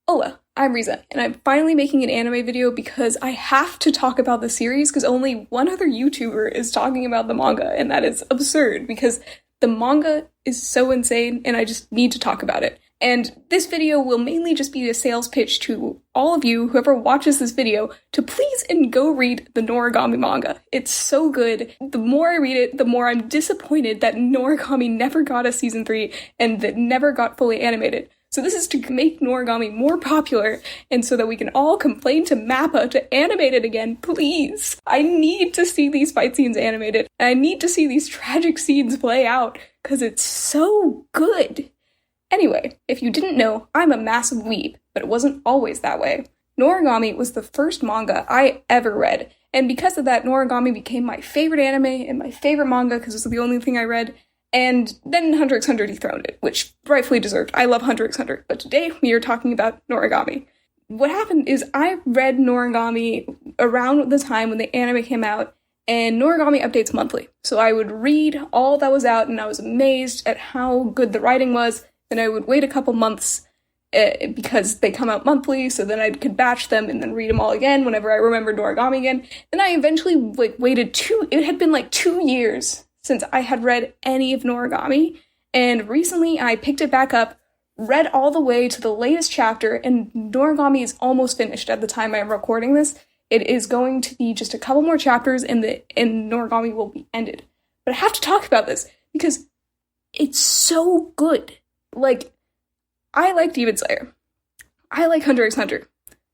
Hola, I'm Riza, and I'm finally making an anime video because I have to talk about the series because only one other YouTuber is talking about the manga, and that is absurd because the manga is so insane and I just need to talk about it. And this video will mainly just be a sales pitch to all of you, whoever watches this video, to please and go read the Noragami manga. It's so good. The more I read it, the more I'm disappointed that Noragami never got a season 3 and that never got fully animated. So this is to make Noragami more popular, and so that we can all complain to MAPPA to animate it again, please. I need to see these fight scenes animated, and I need to see these tragic scenes play out, because it's so good. Anyway, if you didn't know, I'm a massive weeb, but it wasn't always that way. Noragami was the first manga I ever read, and because of that, Noragami became my favorite anime and my favorite manga because it was the only thing I read. And then Hunter x Hunter dethroned it, which rightfully deserved. I love Hunter x Hunter, but today we are talking about Noragami. What happened is I read Noragami around the time when the anime came out, and Noragami updates monthly. So I would read all that was out, and I was amazed at how good the writing was. Then I would wait a couple months because they come out monthly, so then I could batch them and then read them all again whenever I remembered Noragami again. Then I eventually waited it had been 2 years since I had read any of Noragami, and recently I picked it back up, read all the way to the latest chapter, and Noragami is almost finished at the time I'm recording this. It is going to be just a couple more chapters and Noragami will be ended. But I have to talk about this, because it's so good. I like Demon Slayer. I like Hunter x Hunter.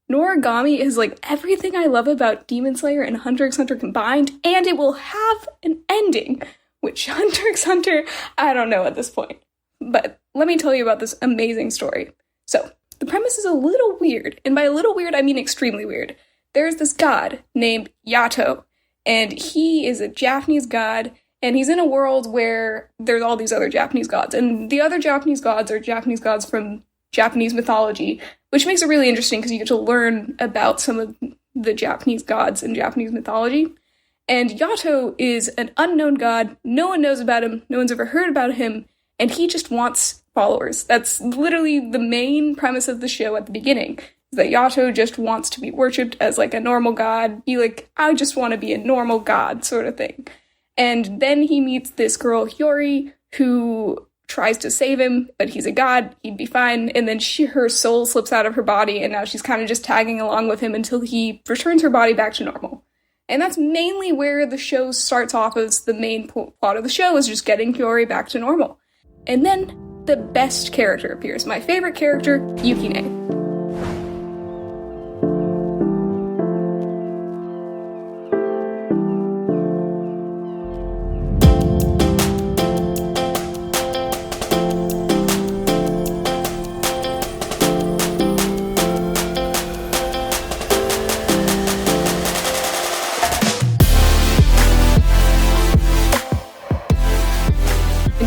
Noragami is everything I love about Demon Slayer and Hunter x Hunter combined, and it will have an ending. Which Hunter x Hunter, I don't know at this point. But let me tell you about this amazing story. So, the premise is a little weird, and by a little weird, I mean extremely weird. There's this god named Yato, and he is a Japanese god, and he's in a world where there's all these other Japanese gods, and the other Japanese gods are Japanese gods from Japanese mythology, which makes it really interesting because you get to learn about some of the Japanese gods in Japanese mythology. And Yato is an unknown god, no one knows about him, no one's ever heard about him, and he just wants followers. That's literally the main premise of the show at the beginning, is that Yato just wants to be worshipped as a normal god, I just want to be a normal god sort of thing. And then he meets this girl, Hiyori, who tries to save him, but he's a god, he'd be fine, and then her soul slips out of her body, and now she's kind of just tagging along with him until he returns her body back to normal. And that's mainly where the show starts off as the main plot of the show, is just getting Hiyori back to normal. And then the best character appears. My favorite character, Yukine.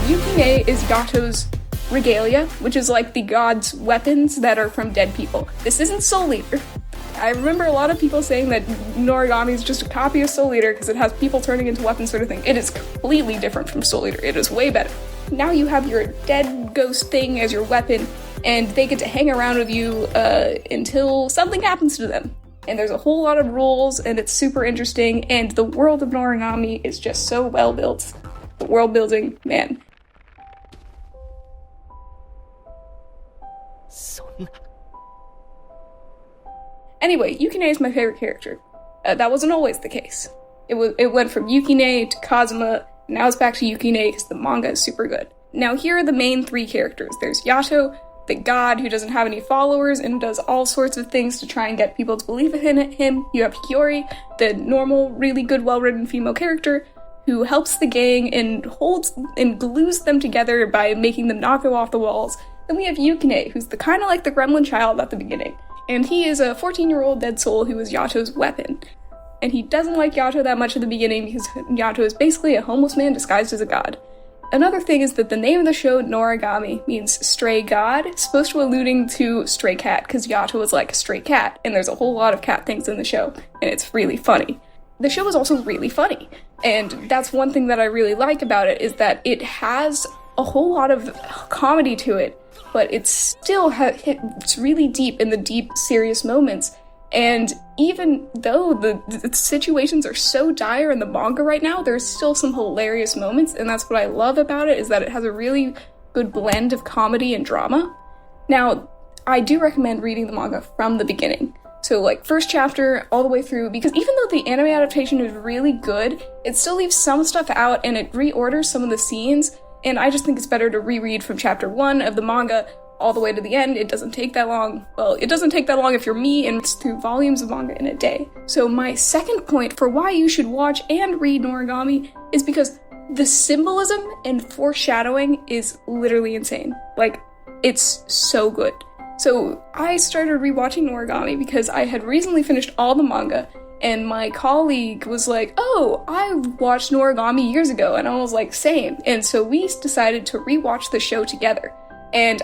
Yukine is Yato's regalia, which is the god's weapons that are from dead people. This isn't Soul Eater. I remember a lot of people saying that Noragami is just a copy of Soul Eater because it has people turning into weapons sort of thing. It is completely different from Soul Eater. It is way better. Now you have your dead ghost thing as your weapon, and they get to hang around with you until something happens to them. And there's a whole lot of rules, and it's super interesting, and the world of Noragami is just so well built. The world building, man. Anyway, Yukine is my favorite character. That wasn't always the case. It went from Yukine to Kazuma, and now it's back to Yukine because the manga is super good. Now here are the main 3 characters. There's Yato, the god who doesn't have any followers and does all sorts of things to try and get people to believe in him. You have Hiyori, the normal, really good, well-written female character, who helps the gang and holds and glues them together by making them not go off the walls. Then we have Yukine, who's the gremlin child at the beginning. And he is a 14-year-old dead soul who is Yato's weapon. And he doesn't like Yato that much at the beginning because Yato is basically a homeless man disguised as a god. Another thing is that the name of the show, Noragami, means stray god, supposed to alluding to stray cat, because Yato is like a stray cat, and there's a whole lot of cat things in the show, and it's really funny. The show is also really funny, and that's one thing that I really like about it, is that it has a whole lot of comedy to it, but it's still hits really deep in the deep, serious moments. And even though the situations are so dire in the manga right now, there's still some hilarious moments, and that's what I love about it, is that it has a really good blend of comedy and drama. Now, I do recommend reading the manga from the beginning. So, like, first chapter all the way through, because even though the anime adaptation is really good, it still leaves some stuff out and it reorders some of the scenes, and I just think it's better to reread from chapter 1 of the manga all the way to the end. It doesn't take that long. Well, it doesn't take that long if you're me, and it's through volumes of manga in a day. So my second point for why you should watch and read Noragami is because the symbolism and foreshadowing is literally insane. Like, it's so good. So I started rewatching Noragami because I had recently finished all the manga, and my colleague was like, oh, I watched Noragami years ago, and I was like, same. And so we decided to rewatch the show together. And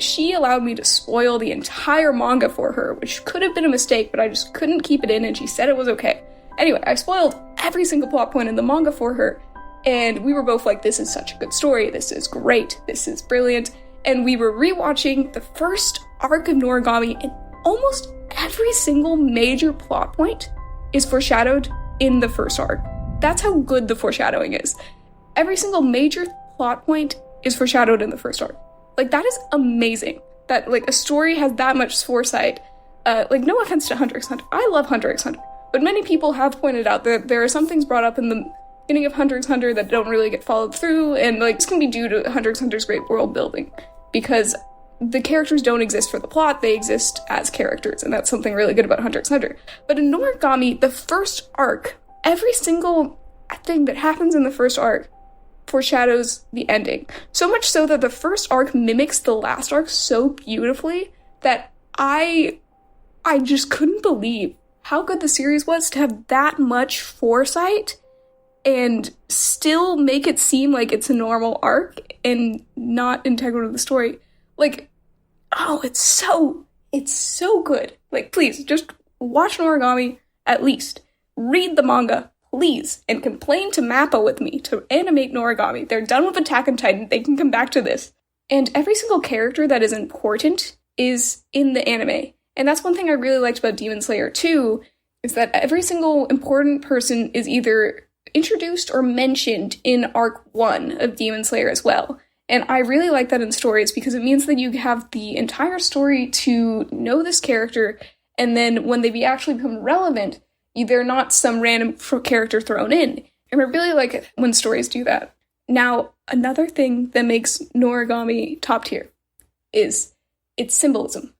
she allowed me to spoil the entire manga for her, which could have been a mistake, but I just couldn't keep it in, and she said it was okay. Anyway, I spoiled every single plot point in the manga for her, and we were both like, this is such a good story, this is great, this is brilliant. And we were rewatching the first arc of Noragami, and almost every single major plot point is foreshadowed in the first arc. That's how good the foreshadowing is. Every single major plot point is foreshadowed in the first arc. Like, that is amazing. That, like, a story has that much foresight. Like, no offense to Hunter x Hunter. I love Hunter x Hunter. But many people have pointed out that there are some things brought up in the beginning of Hunter x Hunter that don't really get followed through, and, like, this can be due to Hunter x Hunter's great world building. Because the characters don't exist for the plot, they exist as characters, and that's something really good about Hunter x Hunter. But in Noragami, the first arc, every single thing that happens in the first arc foreshadows the ending. So much so that the first arc mimics the last arc so beautifully that I just couldn't believe how good the series was to have that much foresight and still make it seem like it's a normal arc and not integral to the story. Like, oh, it's so good. Like, please, just watch Noragami, at least. Read the manga, please, and complain to Mappa with me to animate Noragami. They're done with Attack on Titan, they can come back to this. And every single character that is important is in the anime. And that's one thing I really liked about Demon Slayer 2, is that every single important person is either introduced or mentioned in Arc 1 of Demon Slayer as well. And I really like that in stories because it means that you have the entire story to know this character, and then when they actually become relevant, they're not some random character thrown in. And I really like it when stories do that. Now, another thing that makes Noragami top tier is its symbolism.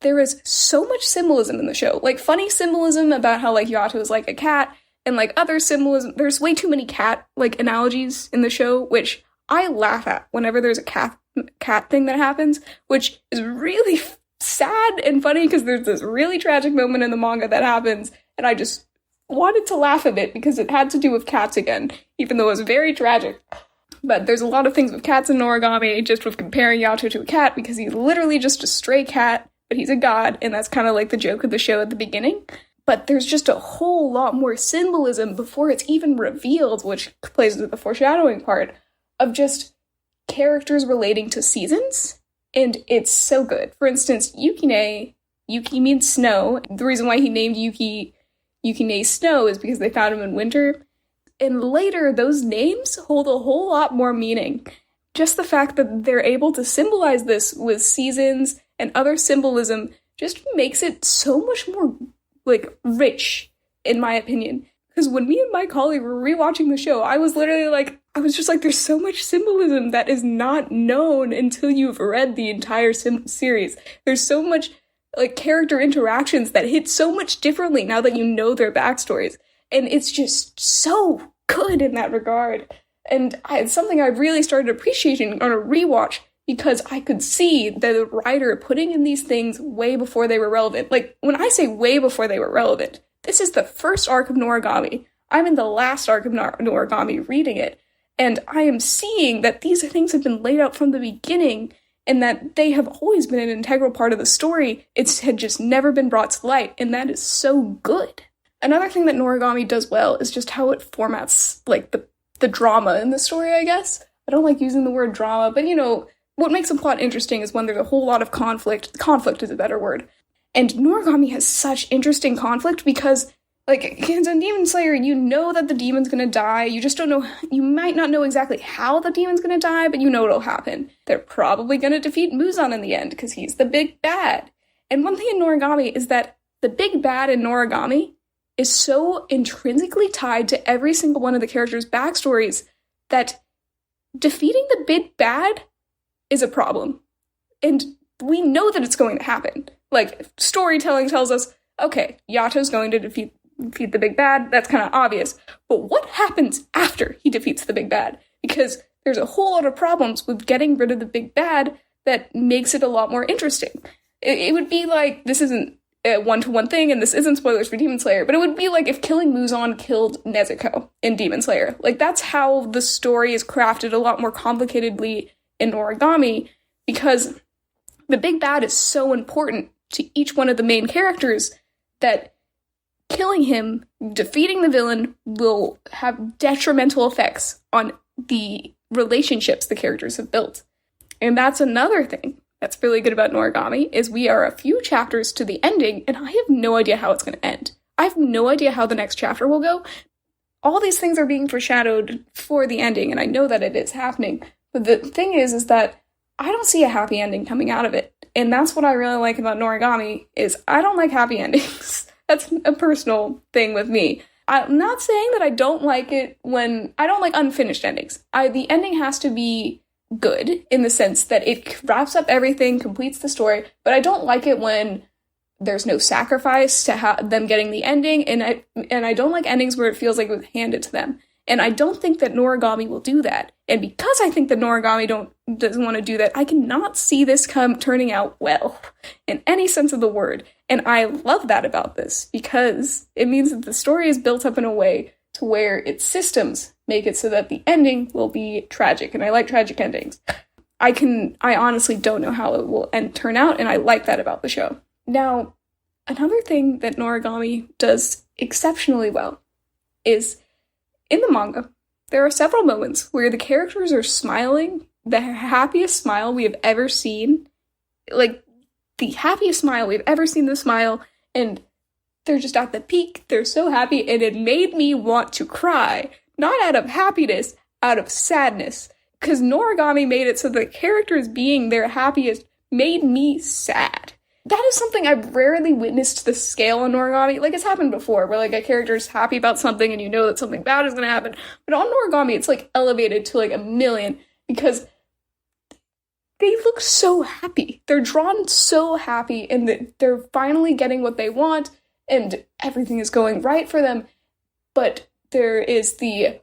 There is so much symbolism in the show. Like, funny symbolism about how, like, Yato is like a cat, and, like, other symbolism. There's way too many cat, like, analogies in the show, which I laugh at whenever there's a cat thing that happens, which is really sad and funny because there's this really tragic moment in the manga that happens, and I just wanted to laugh at it because it had to do with cats again, even though it was very tragic. But there's a lot of things with cats in Noragami, just with comparing Yato to a cat, because he's literally just a stray cat, but he's a god, and that's kind of like the joke of the show at the beginning. But there's just a whole lot more symbolism before it's even revealed, which plays into the foreshadowing part, of just characters relating to seasons, and it's so good. For instance, Yukine, Yuki means snow. The reason why he named Yukine Snow is because they found him in winter. And later, those names hold a whole lot more meaning. Just the fact that they're able to symbolize this with seasons and other symbolism just makes it so much more, like, rich, in my opinion. Because when me and my colleague were rewatching the show, I was just like, there's so much symbolism that is not known until you've read the entire series. There's so much, like, character interactions that hit so much differently now that you know their backstories. And it's just so good in that regard. And it's something I really started appreciating on a rewatch because I could see the writer putting in these things way before they were relevant. Like, when I say way before they were relevant, this is the first arc of Noragami. I'm in the last arc of Noragami reading it. And I am seeing that these things have been laid out from the beginning and that they have always been an integral part of the story. It had just never been brought to light, and that is so good. Another thing that Noragami does well is just how it formats, like, the drama in the story, I guess. I don't like using the word drama, but, you know, what makes a plot interesting is when there's a whole lot of conflict. Conflict is a better word. And Noragami has such interesting conflict because, like, in Demon Slayer, you know that the demon's gonna die. You just don't know, you might not know exactly how the demon's gonna die, but you know it'll happen. They're probably gonna defeat Muzan in the end, because he's the big bad. And one thing in Noragami is that the big bad in Noragami is so intrinsically tied to every single one of the characters' backstories that defeating the big bad is a problem. And we know that it's going to happen. Like, storytelling tells us, okay, Yato's going to defeat the big bad, that's kind of obvious. But what happens after he defeats the big bad? Because there's a whole lot of problems with getting rid of the big bad that makes it a lot more interesting. It would be like, this isn't a one-to-one thing, and this isn't spoilers for Demon Slayer, but it would be like if killing Muzan killed Nezuko in Demon Slayer. Like, that's how the story is crafted a lot more complicatedly in Noragami, because the big bad is so important to each one of the main characters that killing him, defeating the villain, will have detrimental effects on the relationships the characters have built. And that's another thing that's really good about Noragami, is we are a few chapters to the ending, and I have no idea how it's going to end. I have no idea how the next chapter will go. All these things are being foreshadowed for the ending, and I know that it is happening. But the thing is that I don't see a happy ending coming out of it. And that's what I really like about Noragami, is I don't like happy endings. That's a personal thing with me. I'm not saying that I don't like it when... I don't like unfinished endings. The ending has to be good, in the sense that it wraps up everything, completes the story, but I don't like it when there's no sacrifice to them getting the ending, and I don't like endings where it feels like it was handed to them. And I don't think that Noragami will do that. And because I think that Noragami doesn't want to do that, I cannot see this turning out well, in any sense of the word. And I love that about this, because it means that the story is built up in a way to where its systems make it so that the ending will be tragic, and I like tragic endings. I honestly don't know how it will turn out, and I like that about the show. Now, another thing that Noragami does exceptionally well is, in the manga, there are several moments where the characters are smiling, the happiest smile we have ever seen, like, the happiest smile we've ever seen them smile, and they're just at the peak, they're so happy, and it made me want to cry. Not out of happiness, out of sadness. Because Noragami made it so the characters being their happiest made me sad. That is something I've rarely witnessed to the scale on Noragami. Like, it's happened before, where, like, a character's happy about something and you know that something bad is gonna happen. But on Noragami, it's, like, elevated to, like, 1,000,000, because they look so happy. They're drawn so happy, and they're finally getting what they want, and everything is going right for them. But there is the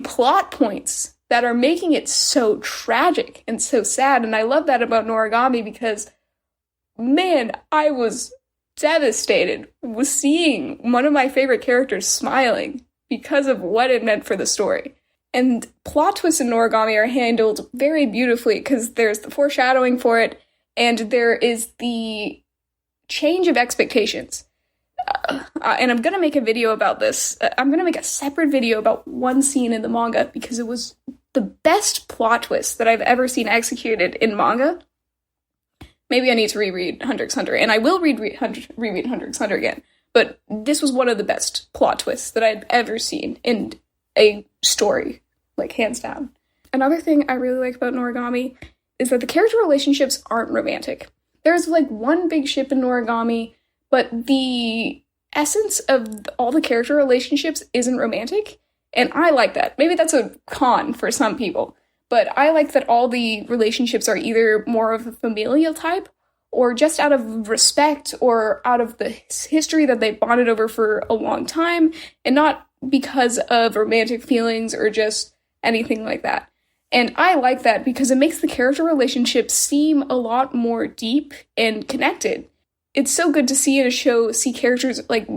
plot points that are making it so tragic and so sad, and I love that about Noragami, because, man, I was devastated with seeing one of my favorite characters smiling because of what it meant for the story. And plot twists in Noragami are handled very beautifully, because there's the foreshadowing for it, and there is the change of expectations. And I'm gonna make a video about this. I'm gonna make a separate video about one scene in the manga, because it was the best plot twist that I've ever seen executed in manga. Maybe I need to reread Hunter x Hunter, and I will reread Hunter x Hunter again. But this was one of the best plot twists that I've ever seen in a story, like, hands down. Another thing I really like about Noragami is that the character relationships aren't romantic. There's, like, one big ship in Noragami, but the essence of all the character relationships isn't romantic, and I like that. Maybe that's a con for some people, but I like that all the relationships are either more of a familial type, or just out of respect, or out of the history that they bonded over for a long time, and not because of romantic feelings or just anything like that. And I like that, because it makes the character relationships seem a lot more deep and connected. It's so good to see in a show, see characters, like,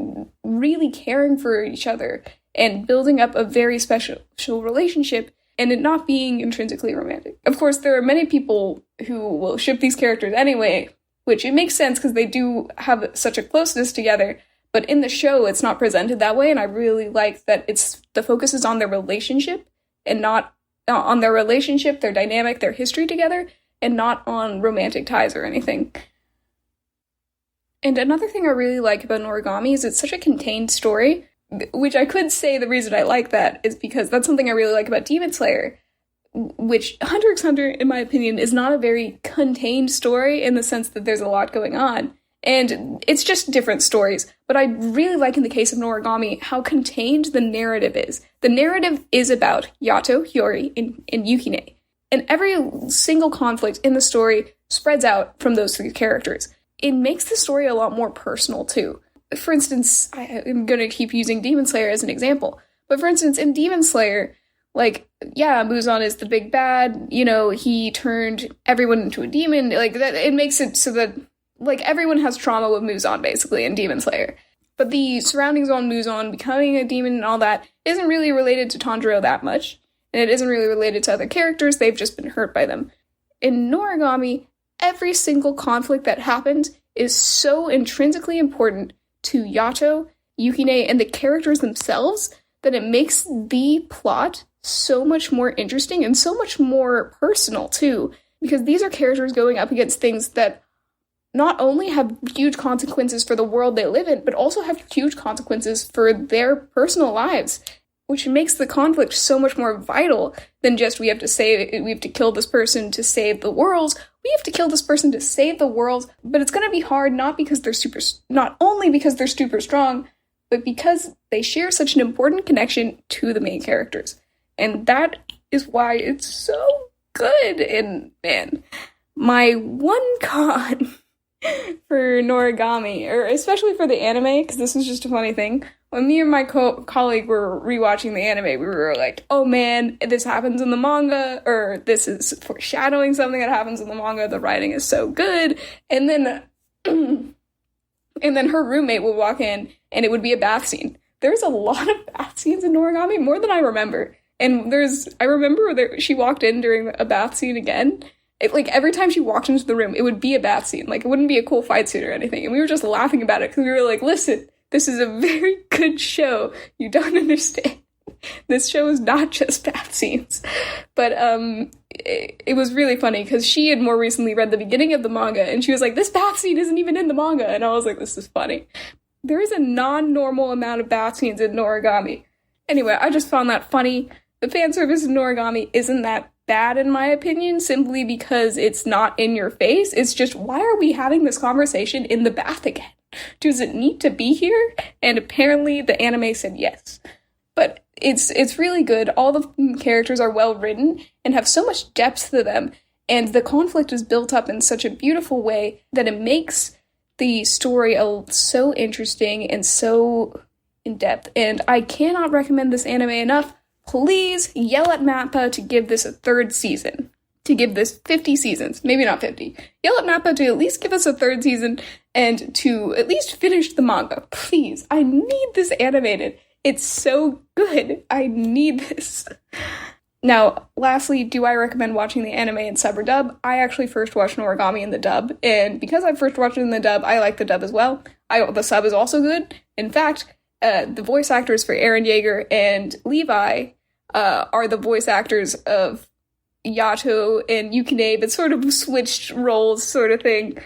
really caring for each other and building up a very special relationship, and it not being intrinsically romantic. Of course, there are many people who will ship these characters anyway, which it makes sense because they do have such a closeness together, but in the show, it's not presented that way, and I really like that the focus is on their relationship, and not on their relationship, their dynamic, their history together, and not on romantic ties or anything. And another thing I really like about Noragami is it's such a contained story, which I could say the reason I like that is because that's something I really like about Demon Slayer, which Hunter x Hunter, in my opinion, is not a very contained story in the sense that there's a lot going on. And it's just different stories. But I really like in the case of Noragami how contained the narrative is. The narrative is about Yato, Hiyori, and Yukine. And every single conflict in the story spreads out from those three characters. It makes the story a lot more personal, too. For instance, I'm going to keep using Demon Slayer as an example. But for instance, in Demon Slayer, like, yeah, Muzan is the big bad, you know, he turned everyone into a demon. Like, that, it makes it so that, like, everyone has trauma with Muzan, basically, in Demon Slayer. But the surroundings on Muzan becoming a demon and all that isn't really related to Tanjiro that much. And it isn't really related to other characters, they've just been hurt by them. In Noragami, every single conflict that happens is so intrinsically important to Yato, Yukine, and the characters themselves that it makes the plot so much more interesting and so much more personal, too. Because these are characters going up against things that not only have huge consequences for the world they live in, but also have huge consequences for their personal lives, which makes the conflict so much more vital than just we have to kill this person to save the world. We have to kill this person to save the world, but it's going to be hard not only because they're super strong, but because they share such an important connection to the main characters. And that is why it's so good. And man, my one con for Noragami, or especially for the anime, because this is just a funny thing, when me and my colleague were rewatching the anime, we were like, oh man, this happens in the manga, or this is foreshadowing something that happens in the manga, the writing is so good, and then her roommate would walk in, and it would be a bath scene. There's a lot of bath scenes in Noragami, more than I remember, and I remember she walked in during a bath scene again. Like, every time she walked into the room, it would be a bath scene. Like, it wouldn't be a cool fight scene or anything. And we were just laughing about it, because we were like, listen, this is a very good show. You don't understand. This show is not just bath scenes. But, it was really funny, because she had more recently read the beginning of the manga, and she was like, this bath scene isn't even in the manga. And I was like, this is funny. There is a non-normal amount of bath scenes in Noragami. Anyway, I just found that funny. The fan service in Noragami isn't that bad, in my opinion, simply because it's not in your face. It's just, why are we having this conversation in the bath again? Does it need to be here? And apparently the anime said yes. But it's really good. All the characters are well written and have so much depth to them, and the conflict is built up in such a beautiful way that it makes the story so interesting and so in-depth. And I cannot recommend this anime enough. Please yell at Mappa to give this a third season. To give this 50 seasons. Maybe not 50. Yell at Mappa to at least give us a third season and to at least finish the manga. Please. I need this animated. It's so good. I need this. Now, lastly, do I recommend watching the anime in sub or dub? I actually first watched Noragami in the dub, and because I first watched it in the dub, I like the dub as well. The sub is also good. In fact, the voice actors for Eren Yeager and Levi are the voice actors of Yato and Yukine, but sort of switched roles sort of thing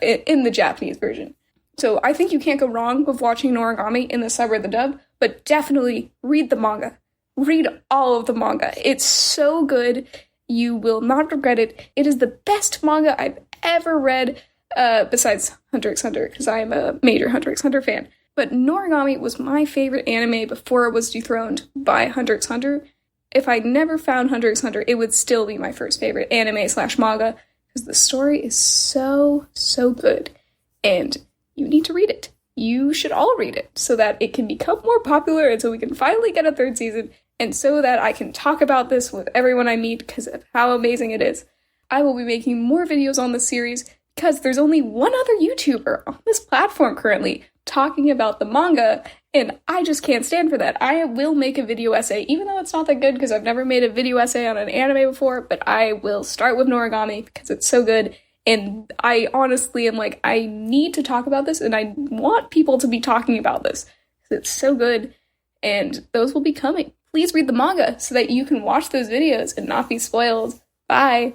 in the Japanese version. So I think you can't go wrong with watching Noragami in the sub or the dub, but definitely read the manga. Read all of the manga. It's so good. You will not regret it. It is the best manga I've ever read, besides Hunter x Hunter, because I am a major Hunter x Hunter fan. But Noragami was my favorite anime before it was dethroned by Hunter x Hunter. If I never found Hunter x Hunter, it would still be my first favorite anime/manga, because the story is so, so good. And you need to read it. You should all read it, so that it can become more popular, and so we can finally get a third season, and so that I can talk about this with everyone I meet, because of how amazing it is. I will be making more videos on this series, because there's only one other YouTuber on this platform currently talking about the manga, and I just can't stand for that. I will make a video essay, even though it's not that good, because I've never made a video essay on an anime before, but I will start with Noragami, because it's so good, and I honestly am like, I need to talk about this, and I want people to be talking about this, because it's so good, and those will be coming. Please read the manga, so that you can watch those videos and not be spoiled. Bye!